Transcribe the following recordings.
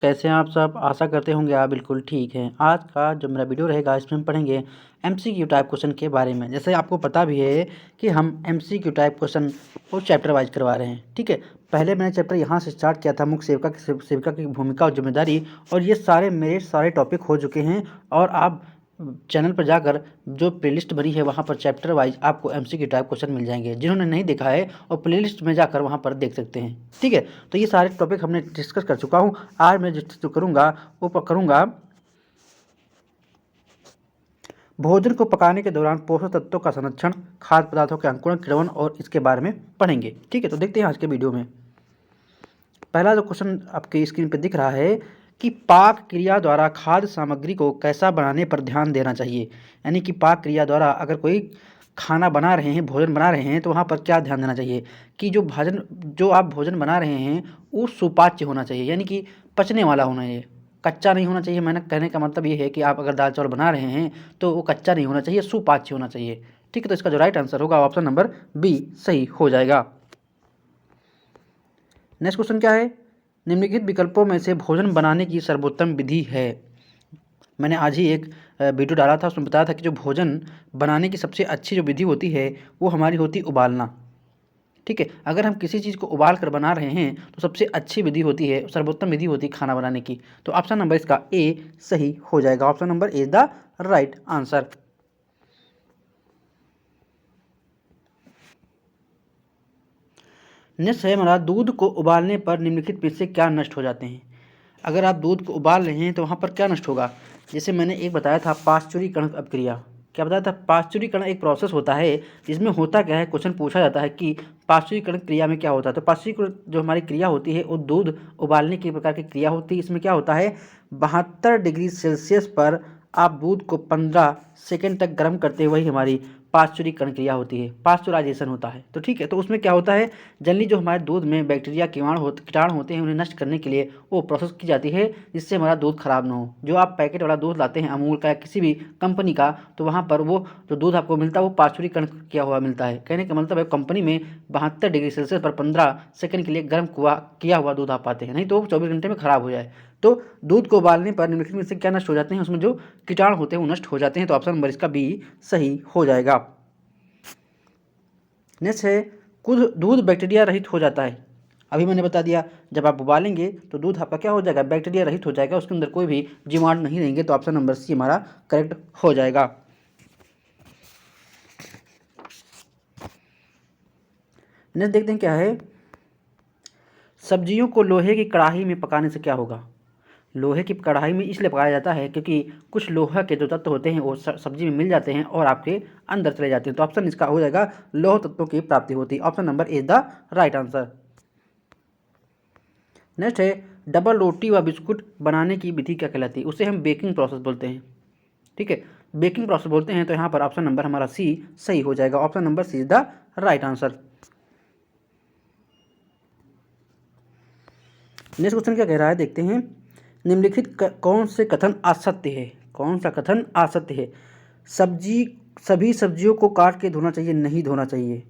कैसे हैं आप सब? आशा करते होंगे आप बिल्कुल ठीक हैं। आज का जो मेरा वीडियो रहेगा इसमें हम पढ़ेंगे एमसीक्यू टाइप क्वेश्चन के बारे में। जैसे आपको पता भी है कि हम एमसीक्यू टाइप क्वेश्चन वो चैप्टर वाइज करवा रहे हैं, ठीक है। पहले मैंने चैप्टर यहाँ से स्टार्ट किया था, मुख्य सेविका की भूमिका और जिम्मेदारी, और ये सारे टॉपिक हो चुके हैं। और आप चैनल पर जाकर जो प्लेलिस्ट बनी है वहाँ पर चैप्टर वाइज आपको एमसीक्यू टाइप क्वेश्चन मिल जाएंगे। जिन्होंने नहीं देखा है और प्लेलिस्ट में जाकर वहाँ पर देख सकते हैं, ठीक है। तो ये सारे टॉपिक हमने डिस्कस कर चुका हूँ। आज मैं जो करूँगा वो करूँगा भोजन को पकाने के दौरान पोषक तत्वों का संरक्षण, खाद्य पदार्थों के अंकुरण किण्वन और इसके बारे में पढ़ेंगे, ठीक है। तो देखते हैं आज के वीडियो में। पहला जो क्वेश्चन आपकी स्क्रीन पर दिख रहा है कि पाक क्रिया द्वारा खाद्य सामग्री को कैसा बनाने पर ध्यान देना चाहिए। यानी कि पाक क्रिया द्वारा अगर कोई खाना बना रहे हैं, भोजन बना रहे हैं, तो वहाँ पर क्या ध्यान देना चाहिए कि जो आप भोजन बना रहे हैं वो सुपाच्य होना चाहिए, यानी कि पचने वाला होना चाहिए, कच्चा नहीं होना चाहिए। मैंने कहने का मतलब ये है कि आप अगर दाल चावल बना रहे हैं तो वो कच्चा नहीं होना चाहिए, सुपाच्य होना चाहिए, ठीक है। तो इसका जो राइट आंसर होगा ऑप्शन नंबर बी सही हो जाएगा। नेक्स्ट क्वेश्चन क्या है? निम्नलिखित विकल्पों में से भोजन बनाने की सर्वोत्तम विधि है। मैंने आज ही एक वीडियो डाला था, उसमें बताया था कि जो भोजन बनाने की सबसे अच्छी जो विधि होती है वो हमारी होती उबालना, ठीक है। अगर हम किसी चीज़ को उबाल कर बना रहे हैं तो सबसे अच्छी विधि होती है, सर्वोत्तम विधि होती है खाना बनाने की। तो ऑप्शन नंबर इसका ए सही हो जाएगा। Option number A is the right answer. Next है हमारा, दूध को उबालने पर निम्नलिखित में से क्या नष्ट हो जाते हैं। अगर आप दूध को उबाल रहे हैं तो वहाँ पर क्या नष्ट होगा? जैसे मैंने एक बताया था पाश्चुरीकरण अभिक्रिया। क्या बताया था? पाश्चुरीकरण एक प्रोसेस होता है जिसमें होता क्या है, क्वेश्चन पूछा जाता है कि पाश्चुरीकरण क्रिया में क्या होता है। तो पाश्चुरीकरण जो हमारी क्रिया होती है वो दूध उबालने की प्रकार की क्रिया होती है। इसमें क्या होता है, 72 डिग्री सेल्सियस पर आप दूध को 15 सेकेंड तक गर्म करते हैं, वही हमारी पाश्चुरीकरण क्रिया होती है, पाश्चुराइजेशन होता है। तो ठीक है, तो उसमें क्या होता है, जनरली जो हमारे दूध में बैक्टीरिया कीटाणु होते हैं उन्हें नष्ट करने के लिए वो प्रोसेस की जाती है जिससे हमारा दूध खराब ना हो। जो आप पैकेट वाला दूध लाते हैं अमूल का या किसी भी कंपनी का, तो वहाँ पर वो जो दूध आपको मिलता है वो पाश्चुरीकरण किया हुआ मिलता है। कहने का मतलब है कंपनी में 72 डिग्री सेल्सियस पर 15 सेकंड के लिए गर्म किया हुआ दूध आप पाते हैं, नहीं तो 24 घंटे में खराब हो जाए। तो दूध को उबालने पर निम्नलिखित में से क्या नष्ट हो जाते हैं, उसमें जो कीटाणु होते हैं वो नष्ट हो जाते हैं। तो ऑप्शन नंबर इसका बी सही हो जाएगा। नेक्स्ट है, कुछ दूध बैक्टीरिया रहित हो जाता है। अभी मैंने बता दिया, जब आप उबालेंगे तो दूध आपका क्या हो जाएगा, बैक्टीरिया रहित हो जाएगा, उसके अंदर कोई भी जीवाणु नहीं रहेंगे। तो ऑप्शन नंबर सी हमारा करेक्ट हो जाएगा। नेक्स्ट देखते हैं क्या है, सब्जियों को लोहे की कढ़ाई में पकाने से क्या होगा। लोहे की कढ़ाई में इसलिए पकाया जाता है क्योंकि कुछ लोहा के जो तत्व होते हैं वो सब्जी में मिल जाते हैं और आपके अंदर चले जाते हैं। तो ऑप्शन इसका हो जाएगा लौह तत्वों की प्राप्ति होती है। Option number is the right answer. Next है, डबल रोटी व बिस्कुट बनाने की विधि क्या कहलाती है। उसे हम बेकिंग प्रोसेस बोलते हैं, ठीक है, बेकिंग प्रोसेस बोलते हैं। तो यहाँ पर ऑप्शन नंबर हमारा सी सही हो जाएगा। Option number C is the right answer. Next question क्या कह रहा है, देखते हैं। निम्नलिखित कौन से कथन असत्य है। कौन सा कथन असत्य है? सभी सब्जियों को काट के धोना चाहिए, नहीं धोना चाहिए।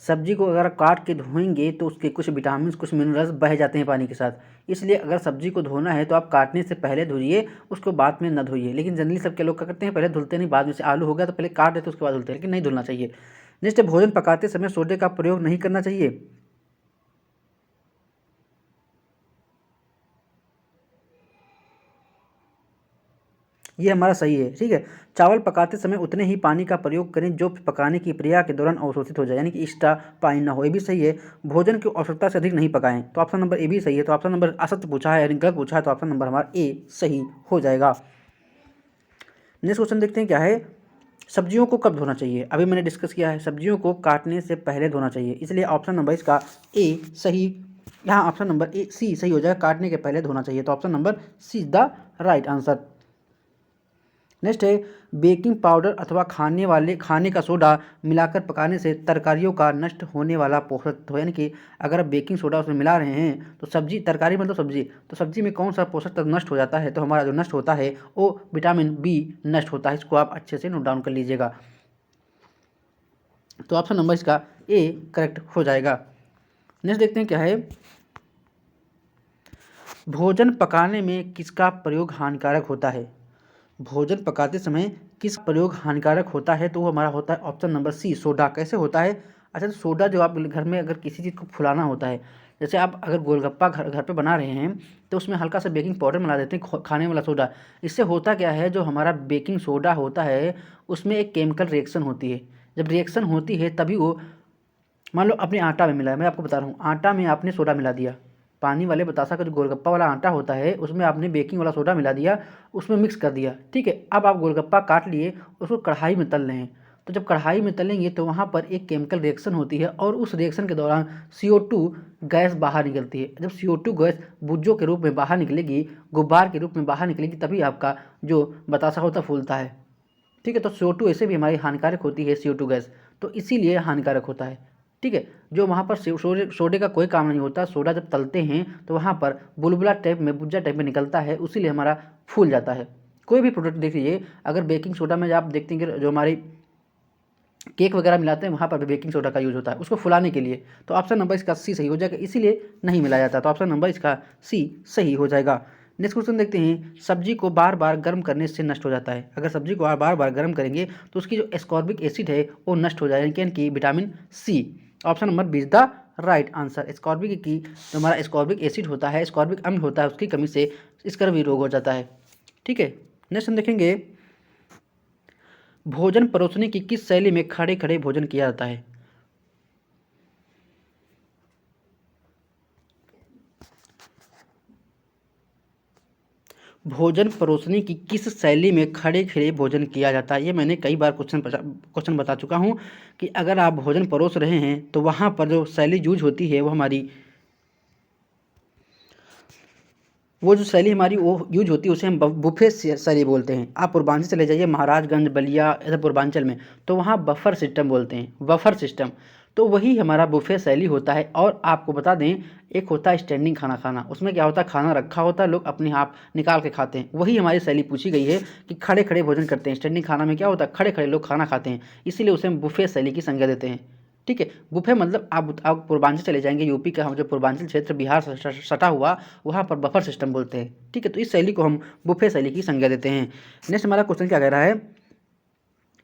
सब्जी को अगर आप काट के धोएंगे तो उसके कुछ विटामिन कुछ मिनरल्स बह जाते हैं पानी के साथ, इसलिए अगर सब्जी को धोना है तो आप काटने से पहले धोइए, उसको बाद में न धोइए। लेकिन जनरली सबके लोग क्या करते हैं, पहले धुलते नहीं, बाद में से आलू हो गया तो पहले काट देते उसके बाद धुलते हैं, लेकिन नहीं धुलना चाहिए। नेक्स्ट, भोजन पकाते समय सोडे का प्रयोग नहीं करना चाहिए। ये हमारा सही है, ठीक है। चावल पकाते समय उतने ही पानी का प्रयोग करें जो पकाने की प्रक्रिया के दौरान अवशोषित हो जाए, यानी कि एक्स्ट्रा पानी ना हो, ये भी सही है। भोजन की आवश्यकता से अधिक नहीं पकाएं, तो ऑप्शन नंबर ए भी सही है। तो ऑप्शन नंबर असत्य पूछा है यानी गलत पूछा है, तो ऑप्शन नंबर हमारा ए सही हो जाएगा। नेक्स्ट क्वेश्चन देखते हैं क्या है, सब्जियों को कब धोना चाहिए। अभी मैंने डिस्कस किया है, सब्जियों को काटने से पहले धोना चाहिए, इसलिए ऑप्शन नंबर इसका ए सही, यहाँ ऑप्शन नंबर ए सी सही हो जाएगा, काटने के पहले धोना चाहिए। तो option number C is the right answer. Next है, बेकिंग पाउडर अथवा खाने का सोडा मिलाकर पकाने से तरकारियों का नष्ट होने वाला पोषक तत्व, यानी कि अगर आप बेकिंग सोडा उसमें मिला रहे हैं तो सब्जी, तरकारी मतलब सब्जी, तो सब्जी में कौन सा पोषक तत्व नष्ट हो जाता है, तो हमारा जो नष्ट होता है वो विटामिन बी नष्ट होता है। इसको आप अच्छे से नोट डाउन कर लीजिएगा। तो ऑप्शन नंबर इसका ए करेक्ट हो जाएगा। नेक्स्ट देखते हैं क्या है, भोजन पकाने में किसका प्रयोग हानिकारक होता है? भोजन पकाते समय किस प्रयोग हानिकारक होता है? तो वो हमारा होता है ऑप्शन नंबर सी, सोडा। कैसे होता है? अच्छा, तो सोडा जो आप घर में अगर किसी चीज़ को फुलाना होता है, जैसे आप अगर गोलगप्पा घर घर पे बना रहे हैं, तो उसमें हल्का सा बेकिंग पाउडर मिला देते हैं, खाने वाला सोडा। इससे होता क्या है, जो हमारा बेकिंग सोडा होता है उसमें एक केमिकल रिएक्शन होती है। जब रिएक्शन होती है तभी वो, मान लो अपने आटा में मिला है, मैं आपको बता रहा हूँ, आटा में आपने सोडा मिला दिया, पानी वाले बतासा का जो गोलगप्पा वाला आटा होता है उसमें आपने बेकिंग वाला सोडा मिला दिया, उसमें मिक्स कर दिया, ठीक है। अब आप गोलगप्पा काट लिए, उसको कढ़ाई में तल रहे हैं, तो जब कढ़ाई में तलेंगे तो वहाँ पर एक केमिकल रिएक्शन होती है और उस रिएक्शन के दौरान CO2 गैस बाहर निकलती है। जब CO2 गैस बुज्जों के रूप में बाहर निकलेगी, गुब्बार के रूप में बाहर निकलेगी, तभी आपका जो बतासा होता है फूलता है, ठीक है। तो CO2 ऐसे भी हमारी हानिकारक होती है, CO2 गैस, तो इसीलिए हानिकारक होता है, ठीक है। जो वहाँ पर सोडे का कोई काम नहीं होता, सोडा जब तलते हैं तो वहाँ पर बुलबुला टाइप में, बुज्जा टाइप में निकलता है, उसीलिए हमारा फूल जाता है। कोई भी प्रोडक्ट देख लीजिए, अगर बेकिंग सोडा में आप देखते हैं कि जो हमारी केक वगैरह मिलाते हैं वहाँ पर भी बेकिंग सोडा का यूज़ होता है उसको फुलाने के लिए, तो ऑप्शन नंबर इसका सी सही हो जाएगा, इसीलिए नहीं मिलाया जाता, तो ऑप्शन नंबर इसका सी सही हो जाएगा। नेक्स्ट क्वेश्चन देखते हैं, सब्जी को बार बार गर्म करने से नष्ट हो जाता है। अगर सब्जी को बार बार गर्म करेंगे तो उसकी जो एस्कॉर्बिक एसिड है वो नष्ट हो जाएगा, यानी कि vitamin C. Option number B is the right answer. Ascorbic की जो हमारा एस्कॉर्बिक एसिड होता है, एस्कॉर्बिक अम्ल होता है, उसकी कमी से स्कर्वी रोग हो जाता है, ठीक है। नेक्स्ट हम देखेंगे, भोजन परोसने की किस शैली में खड़े खड़े भोजन किया जाता है? भोजन परोसने की किस शैली में खड़े खड़े भोजन किया जाता है? ये मैंने कई बार क्वेश्चन बता चुका हूँ कि अगर आप भोजन परोस रहे हैं तो वहाँ पर जो शैली यूज होती है वो जो शैली हमारी वो यूज होती है उसे हम बुफे शैली बोलते हैं। आप पूर्वांचल चले जाइए, महाराजगंज, बलिया, ऐसे पूर्वांचल में, तो वहाँ बफर सिस्टम बोलते हैं, बफर सिस्टम। तो वही हमारा बुफे शैली होता है। और आपको बता दें, एक होता है स्टैंडिंग खाना खाना, उसमें क्या होता है, खाना रखा होता है, लोग अपने आप निकाल के खाते हैं। वही हमारी शैली पूछी गई है कि खड़े खड़े भोजन करते हैं। स्टैंडिंग खाना में क्या होता है, खड़े खड़े लोग खाना खाते हैं, इसीलिए उसे हम बुफे शैली की संज्ञा देते हैं, ठीक है। बुफे मतलब आप पूर्वांचल चले जाएंगे, यूपी का हम जो पूर्वांचल क्षेत्र बिहार से सटा हुआ, वहाँ पर बफर सिस्टम बोलते हैं, ठीक है। तो इस शैली को हम बुफे शैली की संज्ञा देते हैं। नेक्स्ट हमारा क्वेश्चन क्या कह रहा है,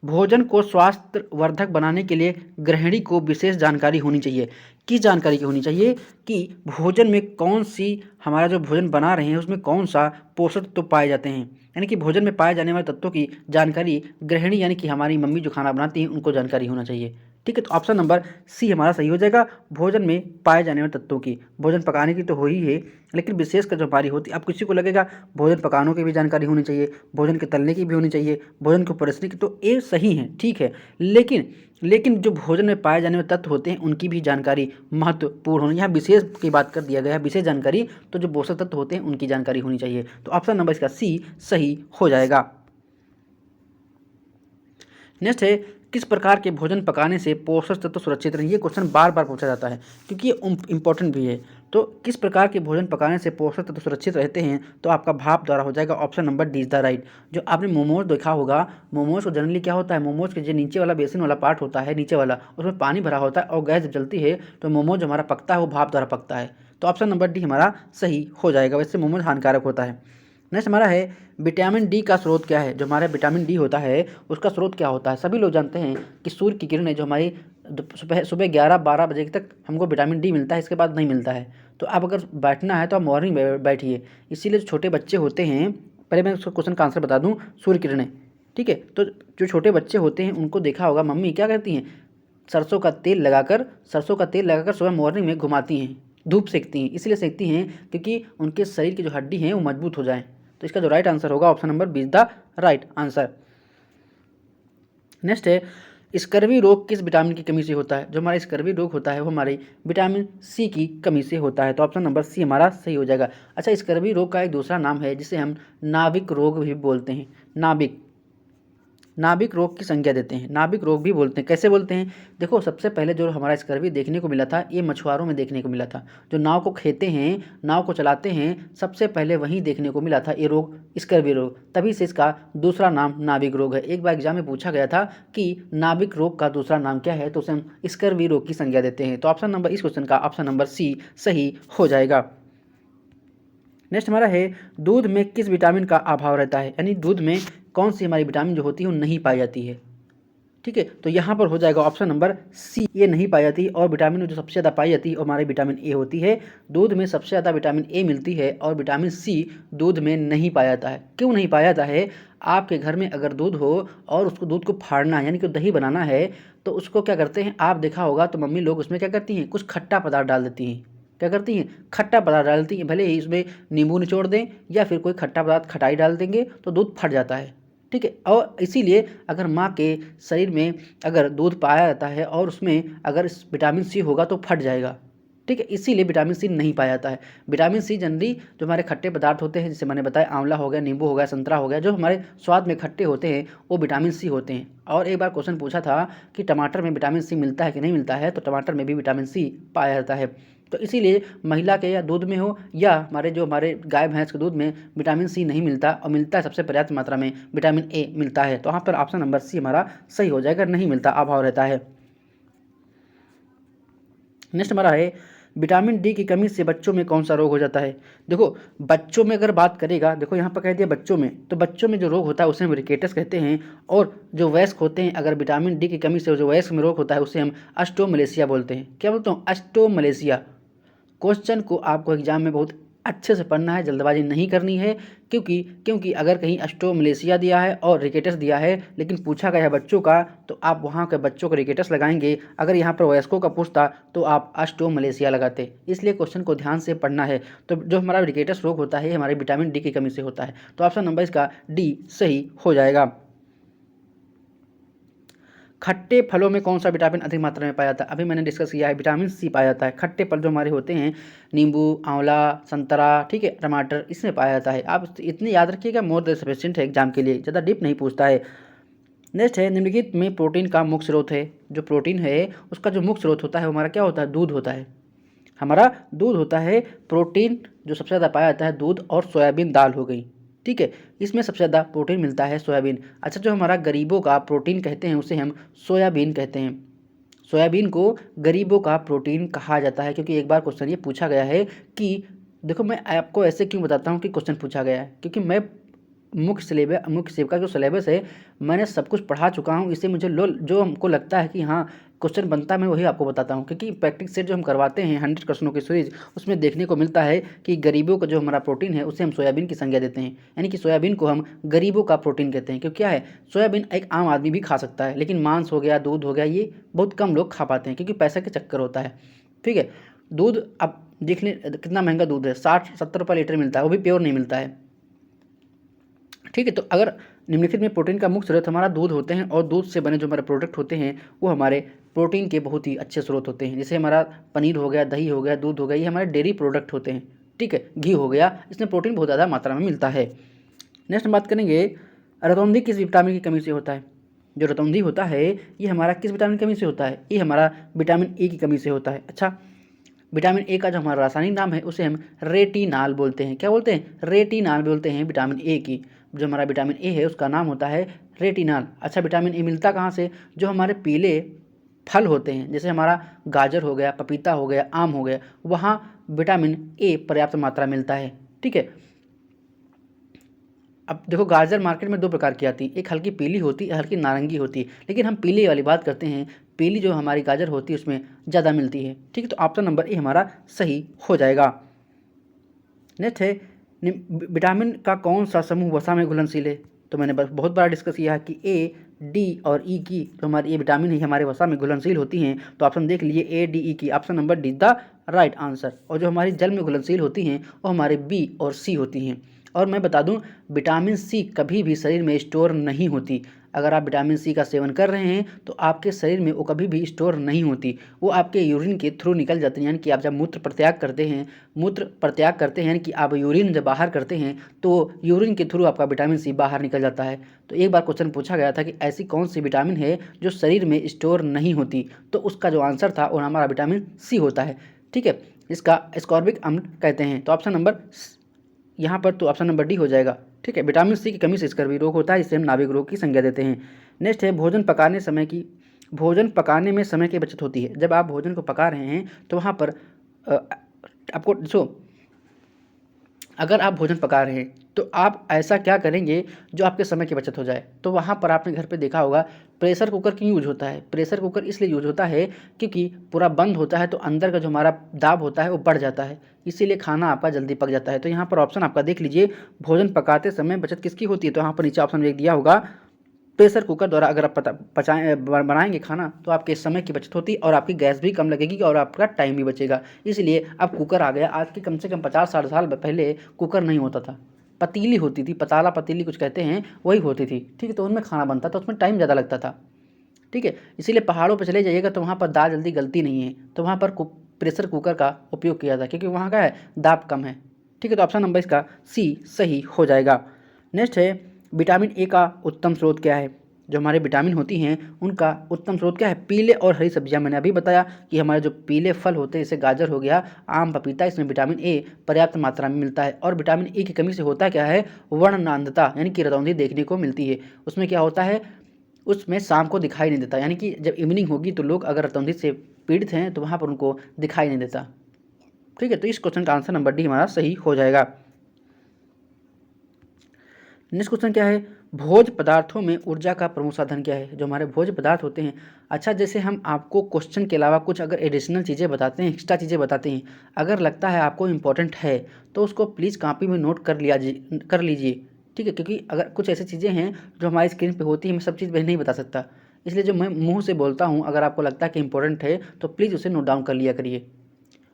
भोजन को स्वास्थ्यवर्धक बनाने के लिए गृहिणी को विशेष जानकारी होनी चाहिए। किस जानकारी की होनी चाहिए? कि भोजन में कौन सी, हमारा जो भोजन बना रहे हैं उसमें कौन सा पोषक तत्व पाए जाते हैं, यानी कि भोजन में पाए जाने वाले तत्वों की जानकारी गृहिणी यानी कि हमारी मम्मी जो खाना बनाती हैं उनको जानकारी होना चाहिए, ठीक है। तो ऑप्शन नंबर सी हमारा सही हो जाएगा। भोजन में पाए जाने वाले तत्वों की, भोजन पकाने की तो हो ही है, लेकिन विशेषकर जो हमारी होती है, अब किसी को लगेगा भोजन पकाने की भी जानकारी होनी चाहिए, भोजन के तलने की भी होनी चाहिए, भोजन को परोसने की, तो ये सही है, ठीक है। लेकिन जो भोजन में पाए जाने वाले तत्व होते हैं उनकी भी जानकारी महत्वपूर्ण होनी, यहाँ विशेष की बात कर दिया गया है, विशेष जानकारी, तो जो पोषक तत्व होते हैं उनकी जानकारी होनी चाहिए, तो ऑप्शन नंबर इसका सी सही हो जाएगा। नेक्स्ट है, किस प्रकार के भोजन पकाने से पोषक तत्व सुरक्षित रहें? ये क्वेश्चन बार बार पूछा जाता है क्योंकि ये इंपॉर्टेंट भी है। तो किस प्रकार के भोजन पकाने से पोषक तत्व सुरक्षित रहते हैं? तो आपका भाप द्वारा हो जाएगा, option number D is the right. जो आपने मोमोज देखा होगा, मोमोज को जनरली क्या होता है, मोमोज के जो नीचे वाला बेसिन वाला पार्ट होता है, नीचे वाला, उसमें पानी भरा होता है और गैस जब जलती है तो मोमोज हमारा पकता है, वो भाप द्वारा पकता है, तो ऑप्शन नंबर डी हमारा सही हो जाएगा। वैसे मोमोज हानिकारक होता है। नेक्स्ट हमारा है, विटामिन डी का स्रोत क्या है? जो हमारा विटामिन डी होता है उसका स्रोत क्या होता है? सभी लोग जानते हैं कि सूर्य की किरणें, जो हमारी सुबह सुबह 11-12 बजे तक हमको विटामिन डी मिलता है, इसके बाद नहीं मिलता है। तो आप अगर बैठना है तो आप मॉर्निंग में बैठिए। इसीलिए जो छोटे बच्चे होते हैं, पहले मैं उसको क्वेश्चन का आंसर बता दूँ, सूर्य किरणें, ठीक है। तो जो छोटे बच्चे होते हैं उनको देखा होगा, मम्मी क्या करती हैं, सरसों का तेल लगाकर सुबह मॉर्निंग में घुमाती हैं, धूप सेकती हैं, इसलिए सेकती हैं क्योंकि उनके शरीर की जो हड्डी हैं वो मजबूत हो जाएं। तो इसका जो राइट आंसर होगा option number B is the right answer. Next है, स्कर्वी रोग किस विटामिन की कमी से होता है? जो हमारा स्कर्वी रोग होता है वो हमारी विटामिन सी की कमी से होता है, तो ऑप्शन नंबर सी हमारा सही हो जाएगा। अच्छा, स्कर्वी रोग का एक दूसरा नाम है जिसे हम नाभिक रोग भी बोलते हैं, नाभिक रोग की संज्ञा देते हैं, नाभिक रोग भी बोलते हैं। कैसे बोलते हैं? देखो, सबसे पहले जो हमारा स्कर्वी देखने को मिला था, ये मछुआरों में देखने को मिला था, जो नाव को खेते हैं, नाव को चलाते हैं, सबसे पहले वहीं देखने को मिला था ये रोग, स्कर्वी रोग, तभी से इसका दूसरा नाम नाभिक रोग है। एक बार एग्जाम में पूछा गया था कि नाभिक रोग का दूसरा नाम क्या है, तो उसे हम स्कर्वी रोग की संज्ञा देते हैं, तो ऑप्शन नंबर, इस क्वेश्चन का ऑप्शन नंबर सी सही हो जाएगा। नेक्स्ट हमारा है दूध में किस विटामिन का अभाव रहता है, यानी दूध में कौन सी हमारी विटामिन जो होती है वो नहीं पाई जाती है। ठीक है, तो यहाँ पर हो जाएगा ऑप्शन नंबर सी, ये नहीं पाई जाती। और विटामिन जो सबसे ज़्यादा पाई जाती है वो हमारी विटामिन ए होती है। दूध में सबसे ज़्यादा विटामिन ए मिलती है और विटामिन सी दूध में नहीं पाया जाता है। क्यों नहीं पाया जाता है? आपके घर में अगर दूध हो और उसको दूध को फाड़ना है यानी कि दही बनाना है, तो उसको क्या करते हैं, आप देखा होगा तो मम्मी लोग उसमें क्या करती हैं, कुछ खट्टा पदार्थ डाल देती हैं। क्या करती हैं? खट्टा पदार्थ डालती हैं, भले ही इसमें नींबू निचोड़ दें या फिर कोई खट्टा पदार्थ खटाई डाल देंगे तो दूध फट जाता है। ठीक है, और इसीलिए अगर माँ के शरीर में अगर दूध पाया जाता है और उसमें अगर विटामिन सी होगा तो फट जाएगा। ठीक है, इसीलिए विटामिन सी नहीं पाया जाता है। विटामिन सी जनरली जो हमारे खट्टे पदार्थ होते हैं, जैसे मैंने बताया आंवला हो गया, नींबू हो गया, संतरा हो गया, जो हमारे स्वाद में खट्टे होते हैं वो विटामिन सी होते हैं। और एक बार क्वेश्चन पूछा था कि टमाटर में विटामिन सी मिलता है कि नहीं मिलता है, तो टमाटर में भी विटामिन सी पाया जाता है। तो इसीलिए महिला के या दूध में हो या हमारे गाय भैंस के दूध में विटामिन सी नहीं मिलता, और मिलता है सबसे पर्याप्त मात्रा में विटामिन ए मिलता है। तो यहाँ पर ऑप्शन नंबर सी हमारा सही हो जाएगा, नहीं मिलता, अभाव रहता है। नेक्स्ट हमारा है विटामिन डी की कमी से बच्चों में कौन सा रोग हो जाता है। देखो बच्चों में अगर बात करेगा, देखो यहाँ पर कह दिया बच्चों में, तो बच्चों में जो रोग होता है उसे हम रिकेटस कहते हैं। और जो वयस्क होते हैं, अगर विटामिन डी की कमी से जो वयस्क में रोग होता है उसे हम अष्टोमलेशिया बोलते हैं। क्या बोलते हैं? अष्टोमलेशिया। क्वेश्चन को आपको एग्जाम में बहुत अच्छे से पढ़ना है, जल्दबाजी नहीं करनी है, क्योंकि अगर कहीं अष्टोमलेशिया दिया है और रिकेटस दिया है लेकिन पूछा गया है बच्चों का, तो आप वहाँ के बच्चों को रिकेटस लगाएंगे। अगर यहाँ पर वयस्कों का पूछता तो आप अष्टोमलेशिया लगाते। इसलिए क्वेश्चन को ध्यान से पढ़ना है। तो जो हमारा रिकेटस रोग होता है हमारे विटामिन डी की कमी से होता है। तो ऑप्शन नंबर इसका डी सही हो जाएगा। खट्टे फलों में कौन सा विटामिन अधिक मात्रा में पाया जाता है? अभी मैंने डिस्कस किया है, विटामिन सी पाया जाता है। खट्टे फल जो हमारे होते हैं, नींबू, आंवला, संतरा, ठीक है, टमाटर, इसमें पाया जाता है। आप इतने याद रखिएगा, मोर देन सफिशिएंट है एग्जाम के लिए, ज़्यादा डीप नहीं पूछता है। नेक्स्ट है निम्नलिखित में प्रोटीन का मुख्य स्रोत है। जो प्रोटीन है उसका जो मुख्य स्रोत होता है वो हमारा क्या होता है? दूध होता है। हमारा दूध होता है। प्रोटीन जो सबसे ज़्यादा पाया जाता है दूध और सोयाबीन दाल हो गई। ठीक है, इसमें सबसे ज़्यादा प्रोटीन मिलता है सोयाबीन। अच्छा, जो हमारा गरीबों का प्रोटीन कहते हैं उसे हम सोयाबीन कहते हैं। सोयाबीन को गरीबों का प्रोटीन कहा जाता है, क्योंकि एक बार क्वेश्चन ये पूछा गया है कि देखो मैं आपको ऐसे क्यों बताता हूँ कि क्वेश्चन पूछा गया है, क्योंकि मैं मुख्य सेब का जो सिलेबस है मैंने सब कुछ पढ़ा चुका हूँ। इससे मुझे जो हमको लगता है कि हाँ क्वेश्चन बनता है, मैं वही आपको बताता हूँ। क्योंकि प्रैक्टिस सेट जो हम करवाते हैं 100 क्वेश्चनों की सीरीज, उसमें देखने को मिलता है कि गरीबों का जो हमारा प्रोटीन है उसे हम सोयाबीन की संज्ञा देते हैं। यानी कि सोयाबीन को हम गरीबों का प्रोटीन कहते हैं। क्योंकि क्या है, सोयाबीन एक आम आदमी भी खा सकता है, लेकिन मांस हो गया, दूध हो गया, ये बहुत कम लोग खा पाते हैं क्योंकि पैसे के चक्कर होता है। ठीक है, दूध अब देख लें कितना महंगा दूध है, 60-70 रुपये लीटर मिलता है, वो भी प्योर नहीं मिलता है। ठीक है, तो अगर निम्नलिखित में प्रोटीन का मुख्य स्रोत हमारा दूध होते हैं और दूध से बने जो हमारे प्रोडक्ट होते हैं वो हमारे प्रोटीन के बहुत ही अच्छे स्रोत होते हैं। जैसे हमारा पनीर हो गया, दही हो गया, दूध हो गया, ये हमारे डेयरी प्रोडक्ट होते हैं। ठीक है, घी हो गया, इसमें प्रोटीन बहुत ज़्यादा मात्रा में मिलता है। नेक्स्ट हम बात करेंगे रतौंधी किस विटामिन की कमी से होता है। जो रतौंधी होता है ये हमारा किस विटामिन की कमी से होता है? ये हमारा विटामिन ए की कमी से होता है। अच्छा, विटामिन ए का जो हमारा रासायनिक नाम है उसे हम रेटिनाल बोलते हैं। क्या बोलते हैं? रेटिनाल बोलते हैं विटामिन ए की। जो हमारा विटामिन ए है उसका नाम होता है रेटिनाल। अच्छा, विटामिन ए मिलता कहाँ से? जो हमारे पीले फल होते हैं, जैसे हमारा गाजर हो गया, पपीता हो गया, आम हो गया, वहाँ विटामिन ए पर्याप्त मात्रा मिलता है। ठीक है, अब देखो गाजर मार्केट में 2 प्रकार की आती है, एक हल्की पीली होती है, हल्की नारंगी होती है, लेकिन हम पीली वाली बात करते हैं। पीली जो हमारी गाजर होती है उसमें ज़्यादा मिलती है। ठीक है, तो ऑप्शन नंबर ए हमारा सही हो जाएगा। नेक्स्ट है विटामिन का कौन सा समूह वसा में घुलनशील है। तो मैंने बहुत बार डिस्कस किया है कि ए, डी और ई की जो हमारी ये विटामिन है हमारे वसा में घुलनशील होती हैं। तो ऑप्शन देख लीजिए ए, डी, ई की, option number D the right answer. और जो हमारी जल में घुलनशील होती हैं वो हमारे बी और सी होती हैं। और मैं बता दूं, विटामिन सी कभी भी शरीर में स्टोर नहीं होती। अगर आप विटामिन सी का सेवन कर रहे हैं तो आपके शरीर में वो कभी भी स्टोर नहीं होती, वो आपके यूरिन के थ्रू निकल जाती हैं। यानी कि आप जब मूत्र प्रत्याग करते हैं यानी कि आप यूरिन जब बाहर करते हैं तो यूरिन के थ्रू आपका विटामिन सी बाहर निकल जाता है। तो एक बार क्वेश्चन पूछा गया था कि ऐसी कौन सी विटामिन है जो शरीर में स्टोर नहीं होती, तो उसका जो आंसर था वो हमारा विटामिन सी होता है। ठीक है, इसका एस्कॉर्बिक अम्ल कहते हैं। तो ऑप्शन नंबर यहाँ पर तो ऑप्शन नंबर डी हो जाएगा। ठीक है, विटामिन सी की कमी से स्कर्वी रोग होता है, जिसे हम नाभिक रोग की संज्ञा देते हैं। नेक्स्ट है भोजन पकाने में समय की बचत होती है। जब आप भोजन को पका रहे हैं तो वहाँ पर आपको अगर आप भोजन पका रहे हैं तो आप ऐसा क्या करेंगे जो आपके समय की बचत हो जाए। तो वहाँ पर आपने घर पे देखा होगा प्रेशर कुकर क्यों यूज होता है। प्रेशर कुकर इसलिए यूज होता है क्योंकि पूरा बंद होता है तो अंदर का जो हमारा दाब होता है वो बढ़ जाता है, इसीलिए खाना आपका जल्दी पक जाता है। तो यहाँ पर ऑप्शन आपका देख लीजिए, भोजन पकाते समय बचत किसकी होती है। तो यहाँ पर नीचे ऑप्शन एक दिया होगा, प्रेशर कुकर द्वारा अगर आप बनाएंगे खाना तो आपके समय की बचत होती है और आपकी गैस भी कम लगेगी और आपका टाइम भी बचेगा। इसलिए अब कुकर आ गया। आज के कम से कम 50-60 साल पहले कुकर नहीं होता था, पतीली होती थी, पताला पतीली कुछ कहते हैं, वही होती थी। ठीक है, तो उनमें खाना बनता था, उसमें टाइम ज़्यादा लगता था। ठीक है, इसीलिए पहाड़ों पर चले जाइएगा तो वहाँ पर दाल जल्दी गलती नहीं है, तो वहाँ पर प्रेशर कुकर का उपयोग किया था क्योंकि वहाँ का है दाब कम है। ठीक है, तो ऑप्शन नंबर इसका सी सही हो जाएगा। नेक्स्ट है, विटामिन ए का उत्तम स्रोत क्या है। जो हमारे विटामिन होती हैं उनका उत्तम स्रोत क्या है। पीले और हरी सब्जियां, मैंने अभी बताया कि हमारे जो पीले फल होते हैं जैसे गाजर हो गया, आम, पपीता, इसमें विटामिन ए पर्याप्त मात्रा में मिलता है। और विटामिन ए की कमी से होता क्या है, वर्णनांधता यानी कि रतौंधी देखने को मिलती है। उसमें क्या होता है, उसमें शाम को दिखाई नहीं देता, यानी कि जब इवनिंग होगी तो लोग अगर रतौंधी से पीड़ित हैं तो वहाँ पर उनको दिखाई नहीं देता। ठीक है, तो इस क्वेश्चन का आंसर नंबर डी हमारा सही हो जाएगा। नेक्स्ट क्वेश्चन क्या है, भोज पदार्थों में ऊर्जा का प्रमुख साधन क्या है। जो हमारे भोज पदार्थ होते हैं, अच्छा जैसे हम आपको क्वेश्चन के अलावा कुछ अगर एडिशनल चीज़ें बताते हैं, एक्स्ट्रा चीज़ें बताते हैं, अगर लगता है आपको इम्पोर्टेंट है तो उसको प्लीज़ कॉपी में नोट कर लीजिए। ठीक है, क्योंकि अगर कुछ ऐसी चीज़ें हैं जो हमारी स्क्रीन पे होती है, मैं सब चीज़ नहीं बता सकता, इसलिए जो मैं मुँह से बोलता हूँ अगर आपको लगता है कि इंपॉर्टेंट है तो प्लीज़ उसे नोट डाउन कर लिया करिए।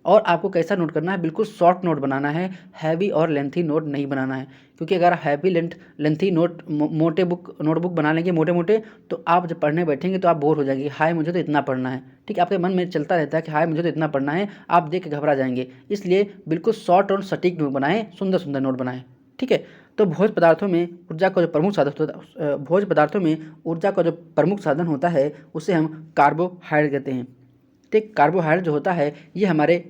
और आपको कैसा नोट करना है, बिल्कुल शॉर्ट नोट बनाना है, हैवी और लेंथी नोट नहीं बनाना है। क्योंकि अगर हैवी लेंथी मोटे नोटबुक बना लेंगे मोटे मोटे, तो आप जब पढ़ने बैठेंगे तो आप बोर हो जाएंगे, हाय मुझे तो इतना पढ़ना है। ठीक है, आपके मन में चलता रहता है कि हाय मुझे तो इतना पढ़ना है, आप देख के घबरा जाएंगे। इसलिए बिल्कुल शॉर्ट और सटीक नोट बनाएं, सुंदर सुंदर नोट बनाएं। ठीक है, तो भोज पदार्थों में ऊर्जा का जो प्रमुख साधन होता है, भोज पदार्थों में ऊर्जा का जो प्रमुख साधन होता है उसे हम कार्बोहाइड्रेट कहते हैं। ठीक, कार्बोहाइड्रेट जो होता है ये हमारे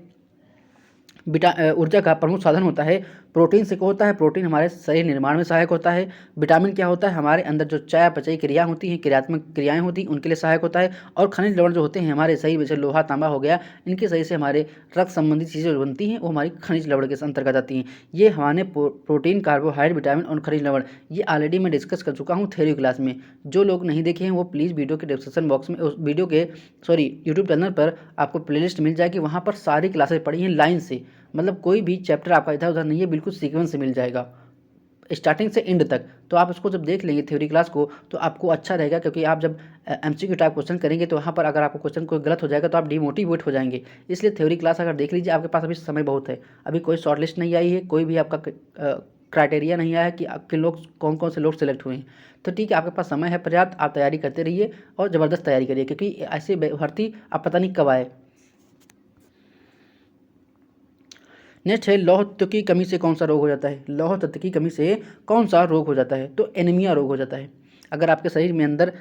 ऊर्जा का प्रमुख साधन होता है। प्रोटीन से क्या होता है, प्रोटीन हमारे शरीर निर्माण में सहायक होता है। विटामिन क्या होता है, हमारे अंदर जो चयापचयी क्रिया होती हैं, क्रियात्मक क्रियाएं होती हैं, उनके लिए सहायक होता है। और खनिज लवण जो होते हैं हमारे शरीर में, जैसे लोहा तांबा हो गया, इनके सही से हमारे रक्त संबंधी चीज़ें जो बनती हैं वो हमारी खनिज लवण के अंतर्गत आती हैं। ये हमारे प्रोटीन, कार्बोहाइड्रेट, विटामिन और खनिज लवण, ये ऑलरेडी मैं डिस्कस कर चुका हूँ थ्योरी क्लास में। जो लोग नहीं देखे हैं वो प्लीज़ वीडियो के डिस्क्रिप्शन बॉक्स में, उस वीडियो के यूट्यूब चैनल पर आपको प्लेलिस्ट मिल जाएगी, वहाँ पर सारी क्लासेस पढ़ी हैं लाइन से। मतलब कोई भी चैप्टर आपका इधर उधर नहीं है, बिल्कुल सीक्वेंस से मिल जाएगा स्टार्टिंग से एंड तक। तो आप उसको जब देख लेंगे थ्योरी क्लास को तो आपको अच्छा रहेगा, क्योंकि आप जब एमसीक्यू टाइप क्वेश्चन करेंगे तो वहाँ पर अगर आपको क्वेश्चन कोई गलत हो जाएगा तो आप डिमोटिवेट हो जाएंगे। इसलिए थ्योरी क्लास अगर देख लीजिए, आपके पास अभी समय बहुत है, अभी कोई शॉर्ट लिस्ट नहीं आई है, कोई भी आपका क्राइटेरिया नहीं आया है कि आपके लोग कौन कौन से लोग सेलेक्ट हुए हैं। तो ठीक है, आपके पास समय है पर्याप्त, आप तैयारी करते रहिए और ज़बरदस्त तैयारी करिए, क्योंकि ऐसे भर्ती आप पता नहीं कब आए। नेक्स्ट है, लौह तत्व की कमी से कौन सा रोग हो जाता है। लौह तत्व की कमी से कौन सा रोग हो जाता है, तो एनीमिया रोग हो जाता है। अगर आपके शरीर में अंदर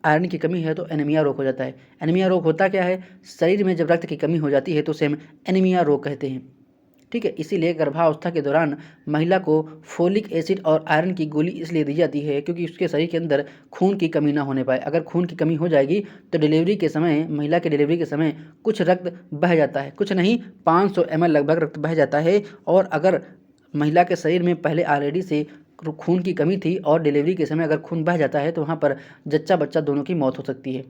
आयरन की कमी है तो एनीमिया रोग हो जाता है। एनीमिया रोग होता क्या है, शरीर में जब रक्त की कमी हो जाती है तो उसे हम एनीमिया रोग कहते हैं। ठीक है, इसीलिए गर्भावस्था के दौरान महिला को फोलिक एसिड और आयरन की गोली इसलिए दी जाती है क्योंकि उसके शरीर के अंदर खून की कमी ना होने पाए। अगर खून की कमी हो जाएगी तो डिलीवरी के समय, महिला के डिलीवरी के समय कुछ रक्त बह जाता है, कुछ नहीं 500 ml लगभग रक्त बह जाता है। और अगर महिला के शरीर में पहले ऑलरेडी से खून की कमी थी और डिलीवरी के समय अगर खून बह जाता है तो वहाँ पर जच्चा बच्चा दोनों की मौत हो सकती है।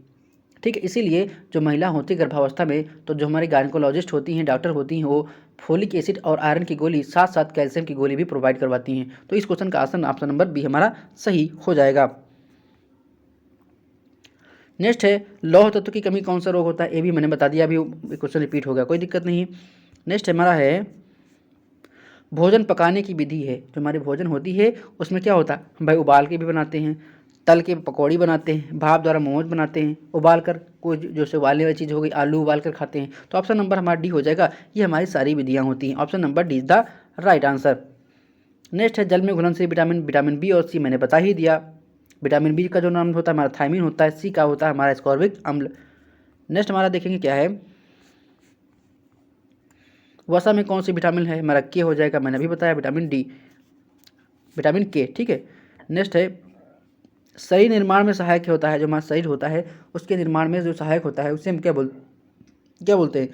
ठीक है, इसीलिए जो महिला होती है गर्भावस्था में, तो जो हमारी गायनकोलॉजिस्ट होती हैं, डॉक्टर होती हैं, वो फोलिक एसिड और आयरन की गोली साथ साथ कैल्शियम की गोली भी प्रोवाइड करवाती हैं। तो इस क्वेश्चन का ऑप्शन नंबर बी हमारा सही हो जाएगा। नेक्स्ट है, लौह तत्व की कमी कौन सा रोग होता है। ये भी मैंने बता दिया, अभी क्वेश्चन रिपीट हो गया, कोई दिक्कत नहीं। नेक्स्ट हमारा है, भोजन पकाने की विधि है। जो हमारी भोजन होती है उसमें क्या होता है, भाई उबाल के भी बनाते हैं, तल के पकौड़ी बनाते हैं, भाप द्वारा मोमोज बनाते हैं, उबाल कर कोई जो से उबालने वाली चीज़ हो गई, आलू उबाल कर खाते हैं। तो ऑप्शन नंबर हमारा डी हो जाएगा, ये हमारी सारी विधियाँ होती हैं। Option number D is the right answer. Next है, जल में घुलनशील विटामिन, विटामिन बी और सी मैंने बता ही दिया। विटामिन बी का जो नाम होता है हमारा थायमिन होता है, सी का होता है हमारा एस्कॉर्बिक अम्ल। नेक्स्ट हमारा देखेंगे क्या है, वसा में कौन सी विटामिन है, हमारा के हो जाएगा, मैंने अभी बताया विटामिन डी, विटामिन के। ठीक है, नेक्स्ट है, शरीर निर्माण में सहायक होता है। जो हमारा शरीर होता है उसके निर्माण में जो सहायक होता है उसे हम क्या बोलते हैं,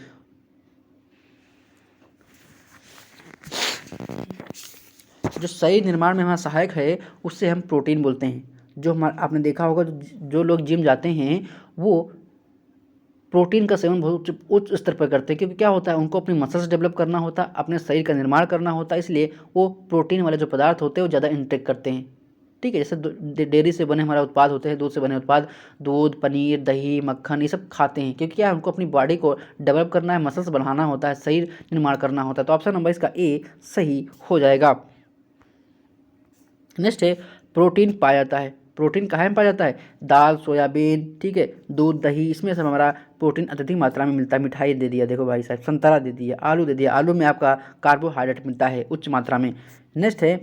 जो शरीर निर्माण में हमारा सहायक है उससे हम प्रोटीन बोलते हैं। जो हमारा आपने देखा होगा जो लोग जिम जाते हैं वो प्रोटीन का सेवन बहुत उच्च स्तर पर करते हैं, क्योंकि क्या होता है उनको अपनी मसल्स डेवलप करना होता है, अपने शरीर का निर्माण करना होता है, इसलिए वो प्रोटीन वाले जो पदार्थ होते हैं वो ज़्यादा इंटेक करते हैं। ठीक है, जैसे डेयरी से बने हमारा उत्पाद होते हैं, दूध से बने उत्पाद, दूध, पनीर, दही, मक्खन, ये सब खाते हैं, क्योंकि क्या है उनको अपनी बॉडी को डेवलप करना है, मसल्स बढ़ाना होता है, शरीर निर्माण करना होता है। तो ऑप्शन नंबर इसका ए सही हो जाएगा। नेक्स्ट है प्रोटीन पाया जाता है। प्रोटीन कहाँ में पाया जाता है? दाल, सोयाबीन, ठीक है, दूध, दही, इसमें सब हमारा प्रोटीन अत्यधिक मात्रा में मिलता है। मिठाई दे दिया, देखो भाई साहब, संतरा दे दिया, आलू दे दिया, आलू में आपका कार्बोहाइड्रेट मिलता है उच्च मात्रा में। नेक्स्ट है,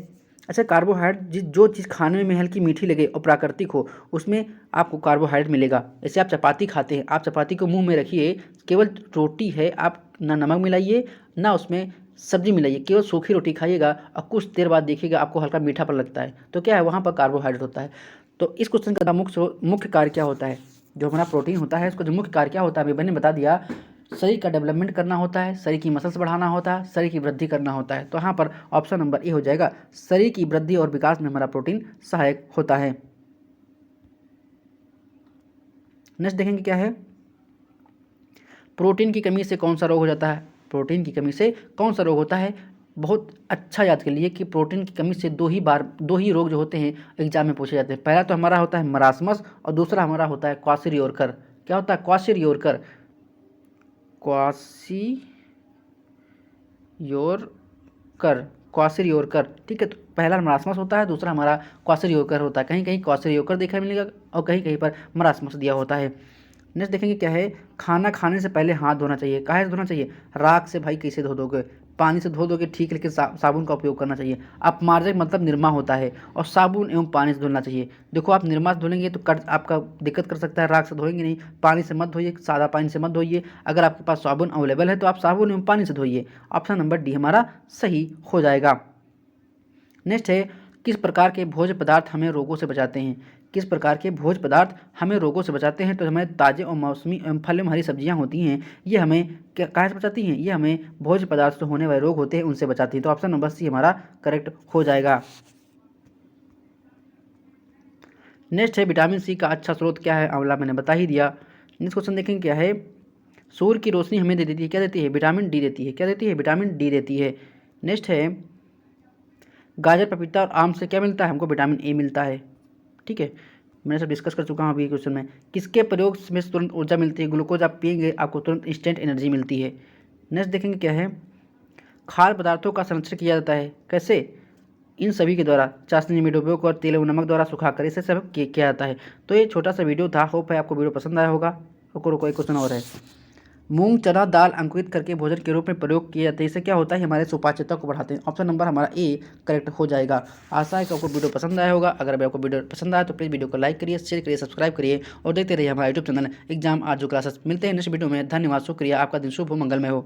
अच्छा कार्बोहाइड्रेट जो चीज़ खाने में हल्की मीठी लगे और प्राकृतिक हो उसमें आपको कार्बोहाइड्रेट मिलेगा। जैसे आप चपाती खाते हैं, आप चपाती को मुंह में रखिए, केवल रोटी है, आप ना नमक मिलाइए ना उसमें सब्जी मिलाइए, केवल सूखी रोटी खाइएगा और कुछ देर बाद देखिएगा आपको हल्का मीठापन लगता है, तो क्या है वहाँ पर कार्बोहाइड्रेट होता है। तो इस क्वेश्चन का मुख्य कार्य क्या होता है? जो हमारा प्रोटीन होता है इसका जो मुख्य कार्य क्या होता है, अभी मैंने बता दिया, शरीर का डेवलपमेंट करना होता है, शरीर की मसल्स बढ़ाना होता है, शरीर की वृद्धि करना होता है। तो यहाँ पर ऑप्शन नंबर ए हो जाएगा, शरीर की वृद्धि और विकास में हमारा प्रोटीन सहायक होता है। नेक्स्ट देखेंगे क्या है, प्रोटीन की कमी से कौन सा रोग हो जाता है? प्रोटीन की कमी से कौन सा रोग होता है? बहुत अच्छा याद कर लीजिए कि प्रोटीन की कमी से दो ही रोग जो होते हैं एग्जाम में पूछे जाते हैं। पहला तो हमारा होता है मरासमस और दूसरा हमारा होता है क्वाशियोरकर। क्या होता है? क्वाशियोरकर, क्वाशियोरकर, ठीक है। तो पहला मरासमस होता है, दूसरा हमारा क्वाशियोरकर होता है। कहीं कहीं क्वाशियोरकर देखने मिलेगा और कहीं कहीं पर मरासमस दिया होता है। नेक्स्ट देखेंगे क्या है, खाना खाने से पहले हाथ धोना चाहिए। काहे से धोना चाहिए? राख से भाई कैसे धो दोगे? पानी से धो दोगे ठीक, लेकिन साबुन का उपयोग करना चाहिए। अपमार्जक मतलब निरमा होता है और साबुन एवं पानी से धुलना चाहिए। देखो आप निरमा से धुलेंगे तो कट आपका दिक्कत कर सकता है, राख से धोएंगे नहीं। पानी से मत धोइए, सादा पानी से मत धोइए। अगर आपके पास साबुन अवेलेबल है तो आप साबुन एवं पानी से धोइए। ऑप्शन नंबर डी हमारा सही हो जाएगा। नेक्स्ट है, किस प्रकार के भोज्य पदार्थ हमें रोगों से बचाते हैं? किस प्रकार के भोज्य पदार्थ हमें रोगों से बचाते हैं? तो हमें ताजे और मौसमी एवं फल एवं हरी सब्जियां होती हैं, ये हमें क्या कहाँ से बचाती हैं? ये हमें भोज्य पदार्थ से होने वाले रोग होते हैं उनसे बचाती हैं। तो ऑप्शन नंबर सी हमारा करेक्ट हो जाएगा। नेक्स्ट है, विटामिन सी का अच्छा स्रोत क्या है? आंवला, मैंने बता ही दिया। नेक्स्ट क्वेश्चन देखेंगे क्या है, सूर्य की रोशनी हमें दे देती है, क्या देती है? विटामिन डी देती है। क्या देती है? विटामिन डी देती है। नेक्स्ट है, गाजर, पपीता और आम से क्या मिलता है? हमको विटामिन ए मिलता है। ठीक है, मैंने सब डिस्कस कर चुका हूँ अभी क्वेश्चन में। किसके प्रयोग में तुरंत ऊर्जा मिलती है? ग्लूकोज आप पिएंगे आपको तुरंत इंस्टेंट एनर्जी मिलती है। नेक्स्ट देखेंगे क्या है, खाद्य पदार्थों का संरक्षण किया जाता है, कैसे? इन सभी के द्वारा, चाशनी में डुबोकर और तेल और नमक द्वारा सुखाकर, इसे सब किया जाता है। तो ये छोटा सा वीडियो था, होप है आपको वीडियो पसंद आया होगा। रुको एक क्वेश्चन और है, मूंग, चना, दाल अंकुरित करके भोजन के रूप में प्रयोग किए जाते हैं, इससे क्या होता है? हमारे सुपाच्यता को बढ़ाते हैं। ऑप्शन नंबर हमारा ए करेक्ट हो जाएगा। आशा है कि आपको वीडियो पसंद आया होगा। अगर आपको वीडियो पसंद आया तो प्लीज़ वीडियो को लाइक करिए, शेयर करिए, सब्सक्राइब करिए और देखते रहिए हमारा यूट्यूब चैनल एग्जाम आजू क्लासेस। मिलते हैं नेक्स्ट वीडियो में। धन्यवाद, शुक्रिया, आपका दिन शुभ हो, मंगलमय हो।